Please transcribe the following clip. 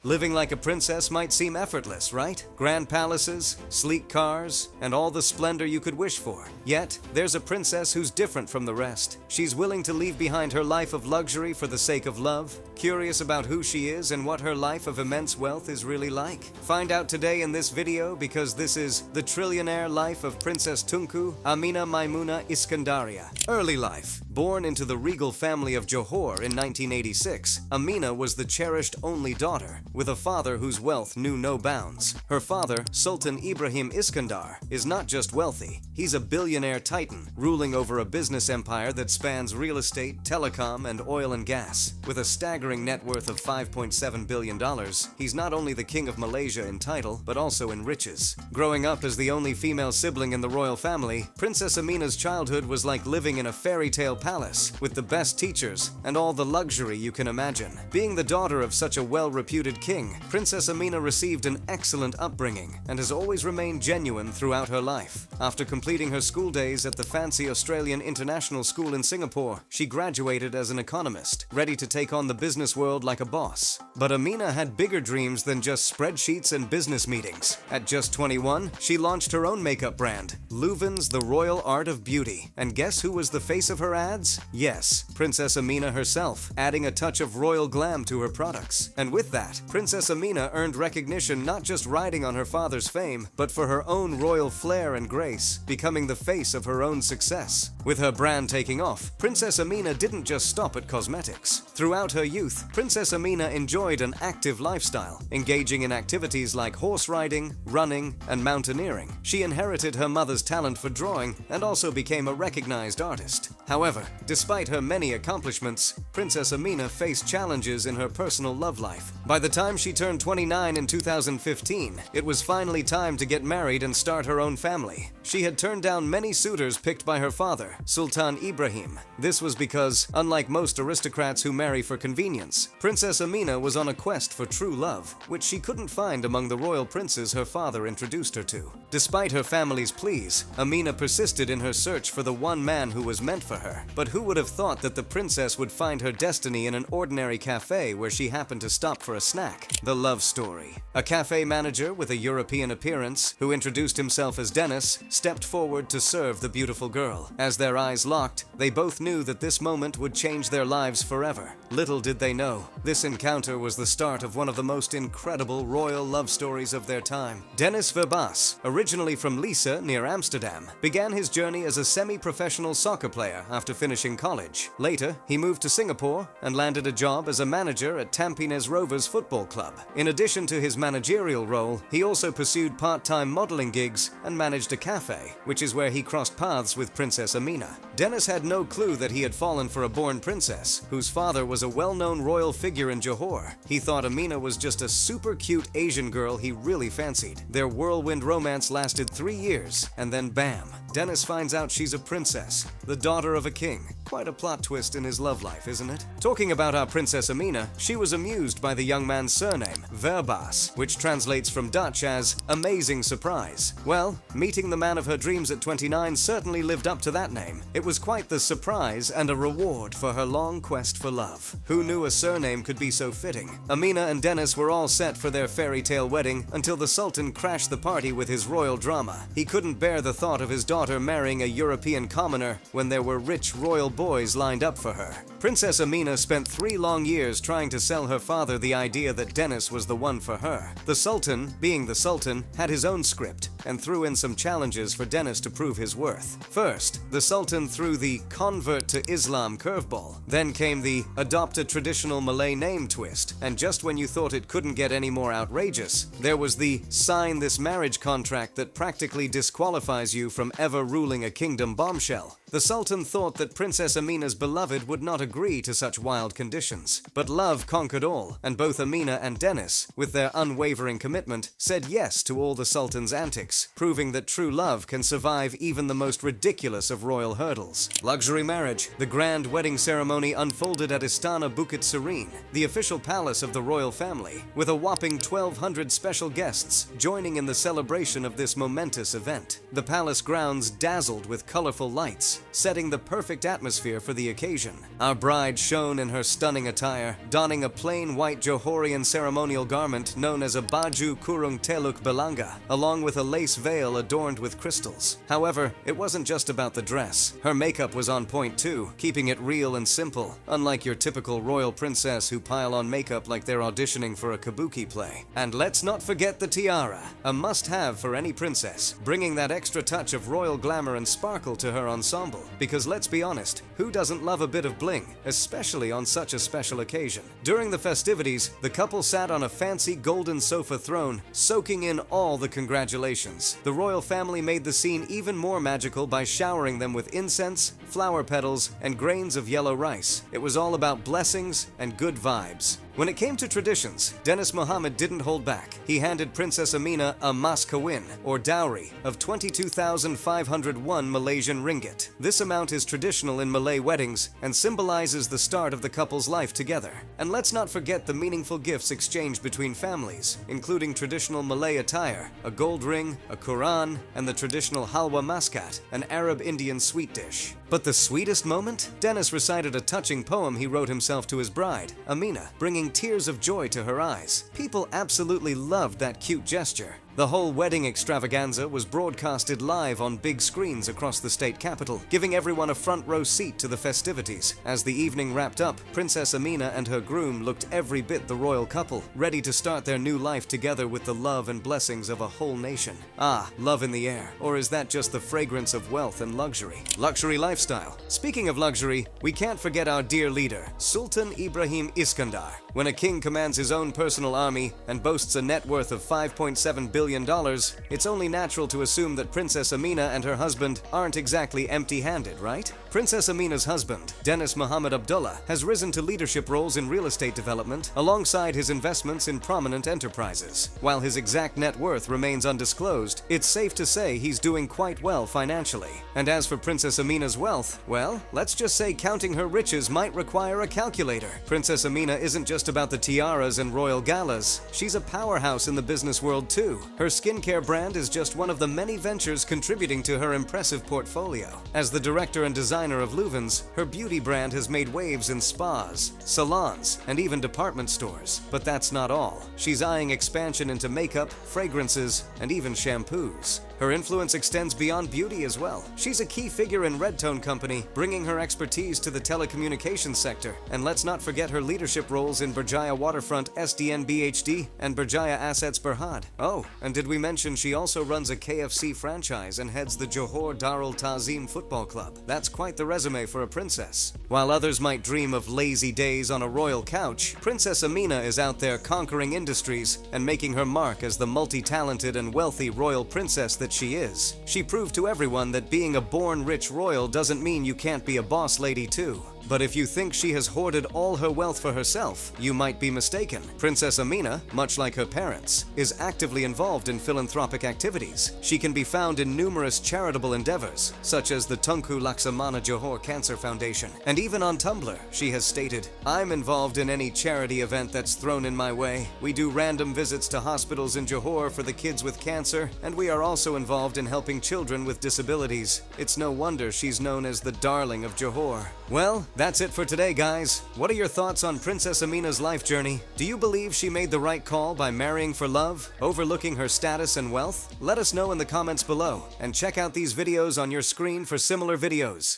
Living like a princess might seem effortless, right? Grand palaces, sleek cars, and all the splendor you could wish for. Yet, there's a princess who's different from the rest. She's willing to leave behind her life of luxury for the sake of love, curious about who she is and what her life of immense wealth is really like. Find out today in this video, because this is the Trillionaire life of Princess Tunku Aminah Maimuna Iskandaria. Early life. Born into the regal family of Johor in 1986, Aminah was the cherished only daughter, with a father whose wealth knew no bounds. Her father, Sultan Ibrahim Iskandar, is not just wealthy, he's a billionaire titan, ruling over a business empire that spans real estate, telecom, and oil and gas. With a staggering net worth of $5.7 billion, he's not only the king of Malaysia in title, but also in riches. Growing up as the only female sibling in the royal family, Princess Aminah's childhood was like living in a fairy tale palace, with the best teachers and all the luxury you can imagine. Being the daughter of such a well-reputed king, Princess Aminah received an excellent upbringing and has always remained genuine throughout her life. After completing her school days at the fancy Australian International School in Singapore, she graduated as an economist, ready to take on the business world like a boss. But Aminah had bigger dreams than just spreadsheets and business meetings. At just 21, she launched her own makeup brand, Leuven's The Royal Art of Beauty. And guess who was the face of her ads? Yes, Princess Aminah herself, adding a touch of royal glam to her products. And with that, Princess Aminah earned recognition not just riding on her father's fame, but for her own royal flair and grace, becoming the face of her own success. With her brand taking off, Princess Aminah didn't just stop at cosmetics. Throughout her youth, Princess Aminah enjoyed an active lifestyle, engaging in activities like horse riding, running, and mountaineering. She inherited her mother's talent for drawing and also became a recognized artist. However, despite her many accomplishments, Princess Aminah faced challenges in her personal love life. By the time she turned 29 in 2015, it was finally time to get married and start her own family. She had turned down many suitors picked by her father, Sultan Ibrahim. This was because, unlike most aristocrats who marry for convenience, Princess Aminah was on a quest for true love, which she couldn't find among the royal princes her father introduced her to. Despite her family's pleas, Aminah persisted in her search for the one man who was meant for her. But who would have thought that the princess would find her destiny in an ordinary cafe where she happened to stop for a snack? The love story. A cafe manager with a European appearance, who introduced himself as Dennis, stepped forward to serve the beautiful girl. As their eyes locked, they both knew that this moment would change their lives forever. Little did they know, this encounter was the start of one of the most incredible royal love stories of their time. Dennis Verbas, originally from Lisse near Amsterdam, began his journey as a semi-professional soccer player after finishing college. Later, he moved to Singapore and landed a job as a manager at Tampines Rovers Football Club. In addition to his managerial role, he also pursued part-time modeling gigs and managed a cafe, which is where he crossed paths with Princess Aminah. Dennis had no clue that he had fallen for a born princess, whose father was a well-known royal figure in Johor. He thought Aminah was just a super cute Asian girl he really fancied. Their whirlwind romance lasted 3 years, and then bam, Dennis finds out she's a princess, the daughter of a king. Quite a plot twist in his love life, isn't it? Talking about our Princess Aminah, she was amused by the young man's surname, Verbas, which translates from Dutch as amazing surprise. Well, meeting the man of her dreams at 29 certainly lived up to that name. It was quite the surprise and a reward for her long quest for love. Who knew a surname could be so fitting? Aminah and Dennis were all set for their fairy tale wedding until the Sultan crashed the party with his royal drama. He couldn't bear the thought of his daughter marrying a European commoner when there were rich royal boys lined up for her. Princess Aminah spent 3 long years trying to sell her father the idea that Dennis was the one for her. The Sultan, being the Sultan, had his own script and threw in some challenges for Dennis to prove his worth. First, the Sultan threw the convert to Islam curveball. Then came the adopt a traditional Malay name twist. And just when you thought it couldn't get any more outrageous, there was the sign this marriage contract that practically disqualifies you from ever ruling a kingdom bombshell. The Sultan thought that Princess Aminah's beloved would not agree to such wild conditions. But love conquered all, and both Aminah and Dennis, with their unwavering commitment, said yes to all the Sultan's antics, proving that true love can survive even the most ridiculous of royal hurdles. Luxury marriage. The grand wedding ceremony unfolded at Istana Bukit Serene, the official palace of the royal family, with a whopping 1,200 special guests joining in the celebration of this momentous event. The palace grounds dazzled with colorful lights, setting the perfect atmosphere for the occasion. Our bride shone in her stunning attire, donning a plain white Johorian ceremonial garment known as a baju kurung teluk belanga, along with a lace veil adorned with crystals. However, it wasn't just about the dress. Her makeup was on point too, keeping it real and simple, unlike your typical royal princess who pile on makeup like they're auditioning for a kabuki play. And let's not forget the tiara, a must-have for any princess, bringing that extra touch of royal glamour and sparkle to her ensemble. Because let's be honest, who doesn't love a bit of bling, especially on such a special occasion? During the festivities, the couple sat on a fancy golden sofa throne, soaking in all the congratulations. The royal family made the scene even more magical by showering them with incense, flower petals, and grains of yellow rice. It was all about blessings and good vibes. When it came to traditions, Dennis Mohammed didn't hold back. He handed Princess Aminah a mas kawin, or dowry, of 22,501 Malaysian ringgit. This amount is traditional in Malay weddings and symbolizes the start of the couple's life together. And let's not forget the meaningful gifts exchanged between families, including traditional Malay attire, a gold ring, a Quran, and the traditional halwa maskat, an Arab-Indian sweet dish. But the sweetest moment? Dennis recited a touching poem he wrote himself to his bride, Aminah, bringing tears of joy to her eyes. People absolutely loved that cute gesture. The whole wedding extravaganza was broadcasted live on big screens across the state capital, giving everyone a front row seat to the festivities. As the evening wrapped up, Princess Aminah and her groom looked every bit the royal couple, ready to start their new life together with the love and blessings of a whole nation. Ah, love in the air. Or is that just the fragrance of wealth and luxury? Luxury lifestyle. Speaking of luxury, we can't forget our dear leader, Sultan Ibrahim Iskandar. When a king commands his own personal army and boasts a net worth of $5.7 billion, it's only natural to assume that Princess Aminah and her husband aren't exactly empty-handed, right? Princess Aminah's husband, Dennis Mohammed Abdullah, has risen to leadership roles in real estate development alongside his investments in prominent enterprises. While his exact net worth remains undisclosed, it's safe to say he's doing quite well financially. And as for Princess Aminah's wealth, well, let's just say counting her riches might require a calculator. Princess Aminah isn't just about the tiaras and royal galas. She's a powerhouse in the business world too. Her skincare brand is just one of the many ventures contributing to her impressive portfolio. As the director and designer of Leuven's, her beauty brand has made waves in spas, salons, and even department stores. But that's not all. She's eyeing expansion into makeup, fragrances, and even shampoos. Her influence extends beyond beauty as well. She's a key figure in Redtone Company, bringing her expertise to the telecommunications sector. And let's not forget her leadership roles in Berjaya Waterfront SDN BHD and Berjaya Assets Berhad. Oh, and did we mention she also runs a KFC franchise and heads the Johor Darul Ta'zim Football Club? That's quite the resume for a princess. While others might dream of lazy days on a royal couch, Princess Aminah is out there conquering industries and making her mark as the multi-talented and wealthy royal princess that she is. She proved to everyone that being a born rich royal doesn't mean you can't be a boss lady too. But if you think she has hoarded all her wealth for herself, you might be mistaken. Princess Aminah, much like her parents, is actively involved in philanthropic activities. She can be found in numerous charitable endeavors, such as the Tunku Laksamana Johor Cancer Foundation. And even on Tumblr, she has stated, "I'm involved in any charity event that's thrown in my way. We do random visits to hospitals in Johor for the kids with cancer, and we are also involved in helping children with disabilities." It's no wonder she's known as the darling of Johor. Well, that's it for today, guys. What are your thoughts on Princess Aminah's life journey? Do you believe she made the right call by marrying for love, overlooking her status and wealth? Let us know in the comments below, and check out these videos on your screen for similar videos.